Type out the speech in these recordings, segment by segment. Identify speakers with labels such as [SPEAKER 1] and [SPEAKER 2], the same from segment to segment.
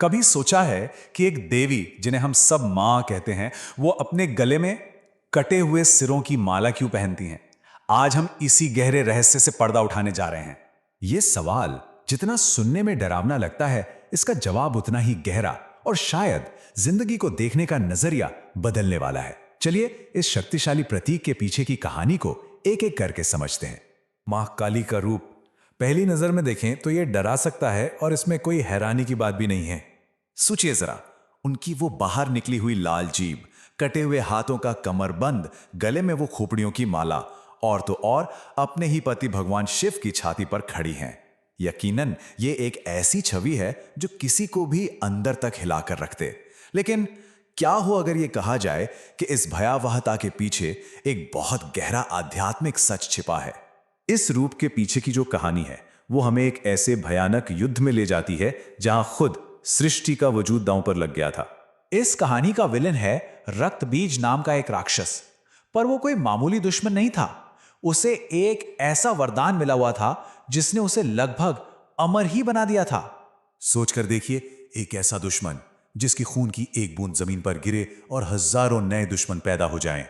[SPEAKER 1] कभी सोचा है कि एक देवी जिन्हें हम सब मां कहते हैं, वो अपने गले में कटे हुए सिरों की माला क्यों पहनती हैं? आज हम इसी गहरे रहस्य से पर्दा उठाने जा रहे हैं। ये सवाल जितना सुनने में डरावना लगता है, इसका जवाब उतना ही गहरा और शायद जिंदगी को देखने का नजरिया बदलने वाला है। चलिए इस शक्तिशाली प्रतीक के पीछे की कहानी को एक एक करके समझते हैं। मां काली का रूप पहली नजर में देखें तो यह डरा सकता है और इसमें कोई हैरानी की बात भी नहीं है। सोचिए जरा, उनकी वो बाहर निकली हुई लाल जीभ, कटे हुए हाथों का कमरबंद, गले में वो खोपड़ियों की माला, और तो और अपने ही पति भगवान शिव की छाती पर खड़ी हैं। यकीनन ये एक ऐसी छवि है जो किसी को भी अंदर तक हिलाकर रख दे। लेकिन क्या हो अगर ये कहा जाए कि इस भयावहता के पीछे एक बहुत गहरा आध्यात्मिक सच छिपा है। इस रूप के पीछे की जो कहानी है वो हमें एक ऐसे भयानक युद्ध में ले जाती है जहां खुद सृष्टि का वजूद दांव पर लग गया था। इस कहानी का विलन है रक्तबीज नाम का एक राक्षस। पर वो कोई मामूली दुश्मन नहीं था। उसे एक ऐसा वरदान मिला हुआ था जिसने उसे लगभग अमर ही बना दिया था। सोचकर देखिए, एक ऐसा दुश्मन जिसकी खून की एक बूंद जमीन पर गिरे और हजारों नए दुश्मन पैदा हो जाएं।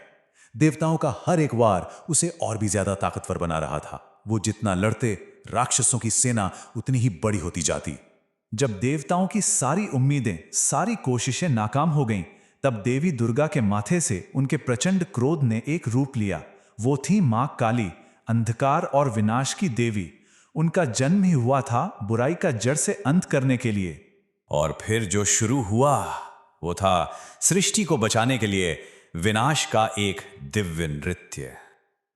[SPEAKER 1] देवताओं का हर एक वार उसे और भी ज्यादा ताकतवर बना रहा था। वो जितना लड़ते, राक्षसों की सेना उतनी ही बड़ी होती जाती। जब देवताओं की सारी उम्मीदें, सारी कोशिशें नाकाम हो गईं, तब देवी दुर्गा के माथे से उनके प्रचंड क्रोध ने एक रूप लिया। वो थी मां काली, अंधकार और विनाश की देवी। उनका जन्म ही हुआ था बुराई का जड़ से अंत करने के लिए। और फिर जो शुरू हुआ वो था सृष्टि को बचाने के लिए विनाश का एक दिव्य नृत्य।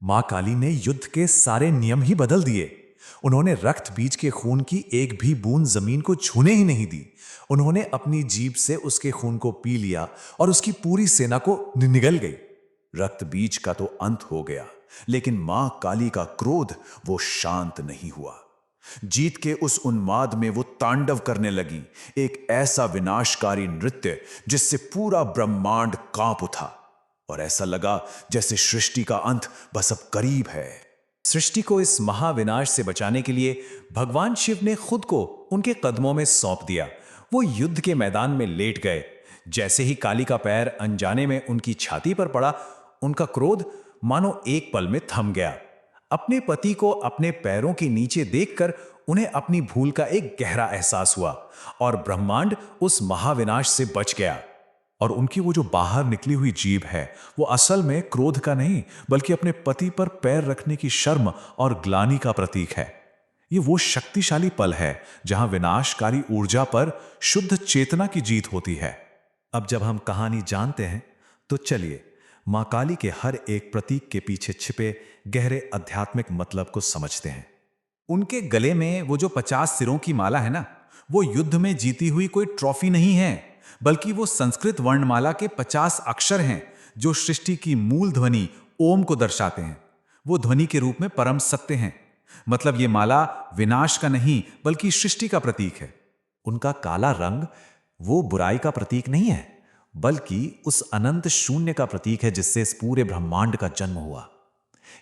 [SPEAKER 1] मां काली ने युद्ध के सारे नियम ही बदल दिए। उन्होंने रक्त बीज के खून की एक भी बूंद जमीन को छूने ही नहीं दी। उन्होंने अपनी जीभ से उसके खून को पी लिया और उसकी पूरी सेना को निगल गई। रक्त बीज का तो अंत हो गया, लेकिन मां काली का क्रोध वो शांत नहीं हुआ। जीत के उस उन्माद में वो तांडव करने लगी, एक ऐसा विनाशकारी नृत्य जिससे पूरा ब्रह्मांड कांप उठा और ऐसा लगा जैसे सृष्टि का अंत बस अब करीब है। सृष्टि को इस महाविनाश से बचाने के लिए भगवान शिव ने खुद को उनके कदमों में सौंप दिया। वो युद्ध के मैदान में लेट गए। जैसे ही काली का पैर अनजाने में उनकी छाती पर पड़ा, उनका क्रोध मानो एक पल में थम गया। अपने पति को अपने पैरों के नीचे देखकर उन्हें अपनी भूल का एक गहरा एहसास हुआ और ब्रह्मांड उस महाविनाश से बच गया। और उनकी वो जो बाहर निकली हुई जीभ है, वो असल में क्रोध का नहीं बल्कि अपने पति पर पैर रखने की शर्म और ग्लानि का प्रतीक है। ये वो शक्तिशाली पल है जहां विनाशकारी ऊर्जा पर शुद्ध चेतना की जीत होती है। अब जब हम कहानी जानते हैं तो चलिए मां काली के हर एक प्रतीक के पीछे छिपे गहरे आध्यात्मिक मतलब को समझते हैं। उनके गले में वो जो 50 सिरों की माला है ना, वो युद्ध में जीती हुई कोई ट्रॉफी नहीं है, बल्कि वो संस्कृत वर्णमाला के 50 अक्षर हैं जो सृष्टि की मूल ध्वनि ओम को दर्शाते हैं। वो ध्वनि के रूप में परम सत्य हैं। मतलब ये माला विनाश का नहीं बल्कि सृष्टि का प्रतीक है। उनका काला रंग वो बुराई का प्रतीक नहीं है, बल्कि उस अनंत शून्य का प्रतीक है जिससे इस पूरे ब्रह्मांड का जन्म हुआ।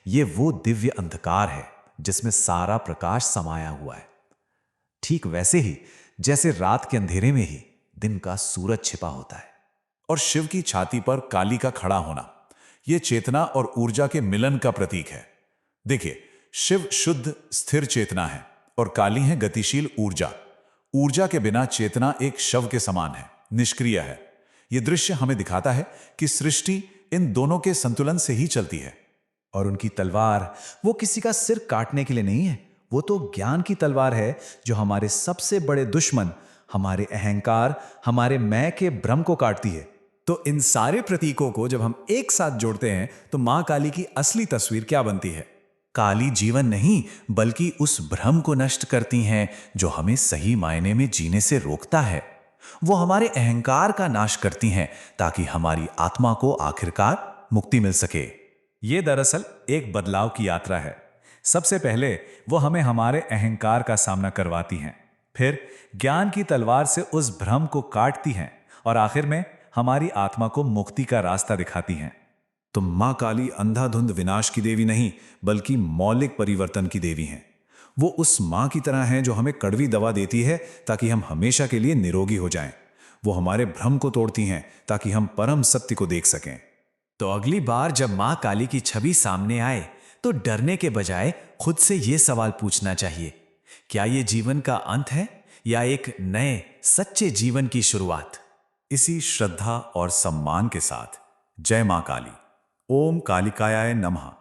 [SPEAKER 1] ये वो दिव्य अंधकार है जिसमें सारा प्रकाश समाया हुआ है। ठीक वैसे ही जैसे रात के अंधेरे में ही दिन का सूरज छिपा होता है। और शिव की छाती पर काली का खड़ा होना, यह चेतना और ऊर्जा के मिलन का प्रतीक है। देखिए, शिव शुद्ध स्थिर चेतना है और काली है गतिशील ऊर्जा। ऊर्जा के बिना चेतना एक शव के समान है, निष्क्रिय है। यह दृश्य हमें दिखाता है कि सृष्टि इन दोनों के संतुलन से ही चलती है। और उनकी तलवार वो किसी का सिर काटने के लिए नहीं है, वो तो ज्ञान की तलवार है जो हमारे सबसे बड़े दुश्मन, हमारे अहंकार, हमारे मैं के भ्रम को काटती है। तो इन सारे प्रतीकों को जब हम एक साथ जोड़ते हैं तो मां काली की असली तस्वीर क्या बनती है? काली जीवन नहीं बल्कि उस भ्रम को नष्ट करती हैं जो हमें सही मायने में जीने से रोकता है। वो हमारे अहंकार का नाश करती हैं ताकि हमारी आत्मा को आखिरकार मुक्ति मिल सके। ये दरअसल एक बदलाव की यात्रा है। सबसे पहले वो हमें हमारे अहंकार का सामना करवाती हैं, फिर ज्ञान की तलवार से उस भ्रम को काटती हैं और आखिर में हमारी आत्मा को मुक्ति का रास्ता दिखाती हैं। तो मां काली अंधाधुंध विनाश की देवी नहीं बल्कि मौलिक परिवर्तन की देवी हैं। वो उस माँ की तरह हैं जो हमें कड़वी दवा देती है ताकि हम हमेशा के लिए निरोगी हो जाएं। वो हमारे भ्रम को तोड़ती हैं ताकि हम परम सत्य को देख सकें।
[SPEAKER 2] तो अगली बार जब मां काली की छवि सामने आए तो डरने के बजाय खुद से यह सवाल पूछना चाहिए, क्या यह जीवन का अंत है या एक नए सच्चे जीवन की शुरुआत?
[SPEAKER 1] इसी श्रद्धा और सम्मान के साथ जय मां काली। ओम कालिकायाय नमः।